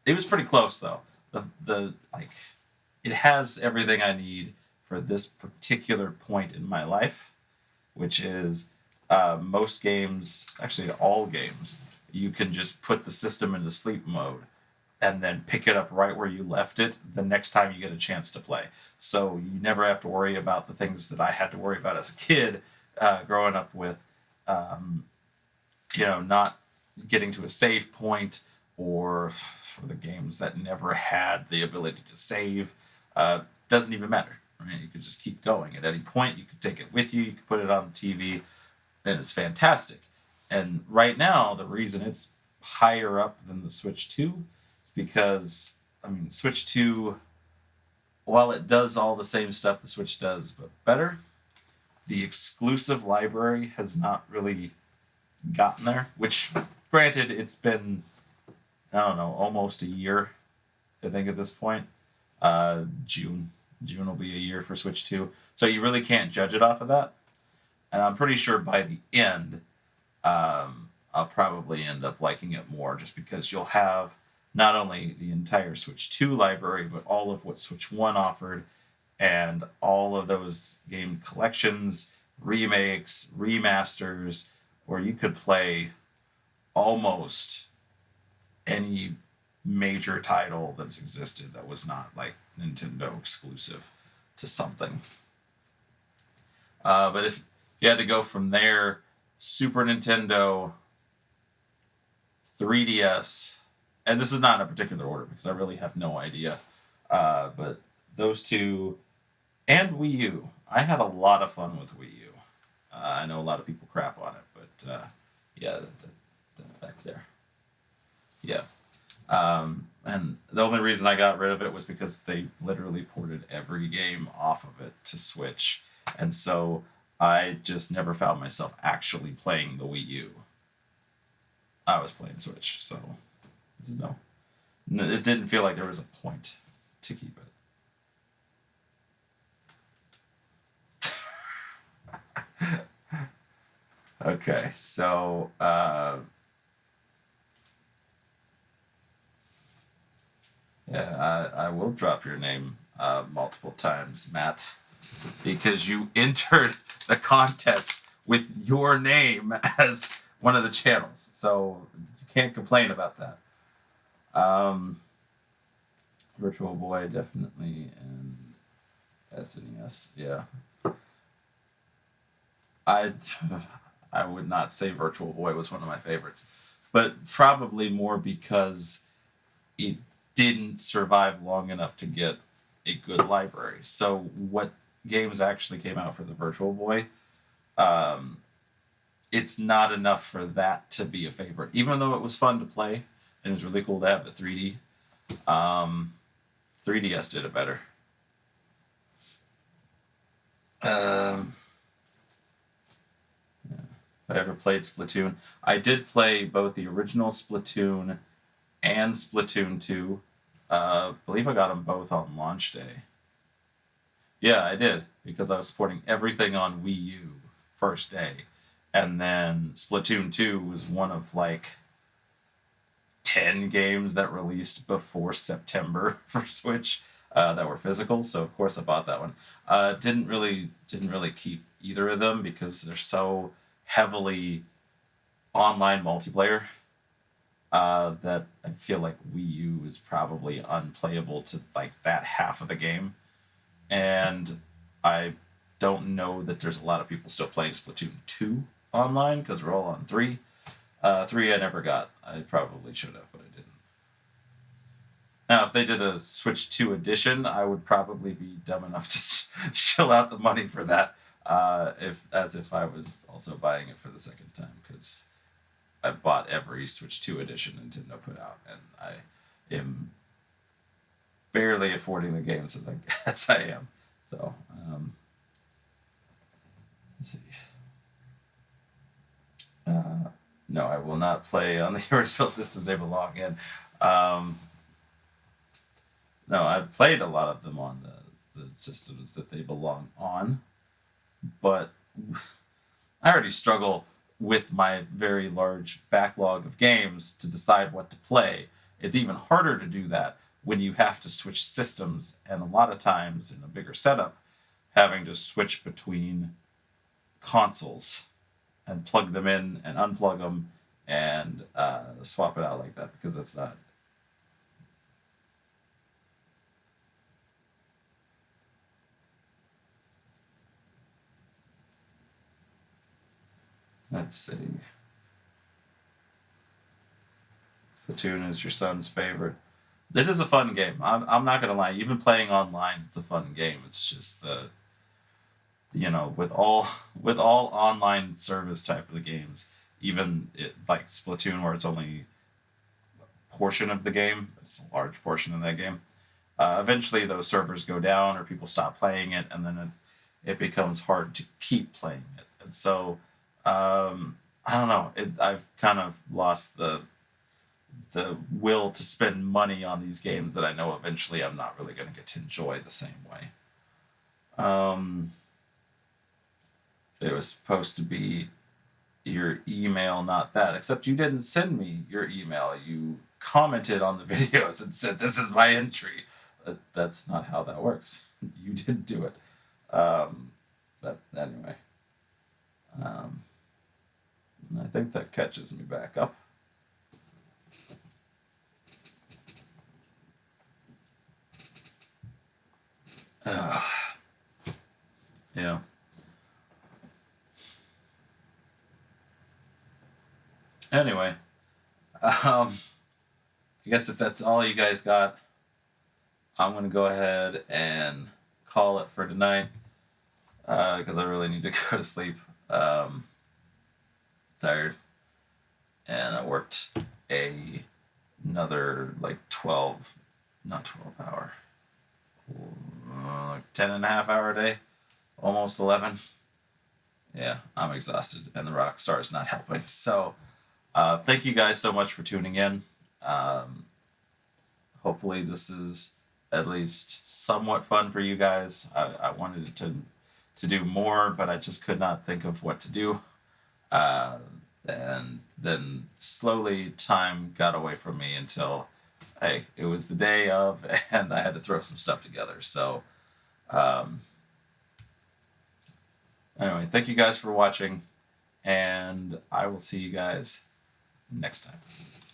It was pretty close though. The like, it has everything I need for this particular point in my life, which is most games, actually all games, you can just put the system into sleep mode and then pick it up right where you left it the next time you get a chance to play. So you never have to worry about the things that I had to worry about as a kid growing up with, not getting to a save point, or for the games that never had the ability to save. Doesn't even matter. Right? You could just keep going at any point. You could take it with you. You could put it on the TV, and it's fantastic. And right now, the reason it's higher up than the Switch 2 is because, Switch 2, while it does all the same stuff the Switch does, but better, the exclusive library has not really gotten there, which, granted, it's been, I don't know, almost a year, I think, at this point. June will be a year for Switch 2. So you really can't judge it off of that. And I'm pretty sure by the end, I'll I'll probably end up liking it more, just because you'll have not only the entire Switch 2 library, but all of what Switch 1 offered, and all of those game collections, remakes, remasters, where you could play almost any major title that's existed that was not like Nintendo exclusive to something. But if you had to go from there, Super Nintendo, 3DS, and this is not in a particular order because I really have no idea, but those two, and Wii U. I had a lot of fun with Wii U. I know a lot of people crap on it, but yeah, that's back there. Yeah. And the only reason I got rid of it was because they literally ported every game off of it to Switch. And so I just never found myself actually playing the Wii U. I was playing Switch, so no. It didn't feel like there was a point to keep it. Okay, so yeah, I will drop your name multiple times, Matt, because you entered the contest with your name as one of the channels, so you can't complain about that. Virtual Boy, definitely, and SNES, yeah. I I would not say Virtual Boy was one of my favorites, but probably more because it didn't survive long enough to get a good library. So what games actually came out for the Virtual Boy? It's not enough for that to be a favorite, even though it was fun to play and it was really cool to have the 3D. 3DS did it better. Um, if I ever played Splatoon, I did play both the original Splatoon and Splatoon 2. I believe I got them both on launch day. Yeah, I did, because I was supporting everything on Wii U first day. And then Splatoon 2 was one of like 10 games that released before September for Switch that were physical. So of course I bought that one. Didn't really keep either of them because they're so heavily online multiplayer that I feel like Wii U is probably unplayable to like that half of the game. And I don't know that there's a lot of people still playing Splatoon 2 online because we're all on 3. 3 I never got. I probably should have, but I didn't. Now, if they did a Switch 2 edition, I would probably be dumb enough to shill out the money for that, if I was also buying it for the second time, because I bought every Switch 2 edition Nintendo put out, and I am barely affording the games as I am. So, let's see. No, I will not play on the original systems they belong in. No, I've played a lot of them on the systems that they belong on, but I already struggle with my very large backlog of games to decide what to play. It's even harder to do that when you have to switch systems, and a lot of times in a bigger setup, having to switch between consoles and plug them in and unplug them and swap it out like that, because that's not. Let's see. Splatoon is your son's favorite. It is a fun game. I'm not gonna lie. Even playing online, it's a fun game. It's just with all online service type of the games, even like Splatoon, where it's only a portion of the game, it's a large portion of that game. Eventually, those servers go down, or people stop playing it, and then it becomes hard to keep playing it. And so, I don't know. I've kind of lost the will to spend money on these games that I know eventually I'm not really going to get to enjoy the same way. It was supposed to be, your email, not that. Except you didn't send me your email. You commented on the videos and said, "This is my entry." That's not how that works. You didn't do it. But anyway, um, I think that catches me back up. Yeah. Anyway, I guess if that's all you guys got, I'm gonna go ahead and call it for tonight because I really need to go to sleep. Tired, and I worked another like 12, not 12 hour, like 10 and a half hour day, almost 11. Yeah, I'm exhausted, and the rock star is not helping. So, thank you guys so much for tuning in. Um, Hopefully, this is at least somewhat fun for you guys. I wanted to do more, but I just could not think of what to do. Uh, and then slowly time got away from me until, hey, it was the day of, and I had to throw some stuff together. So, um, anyway, thank you guys for watching, and I will see you guys next time.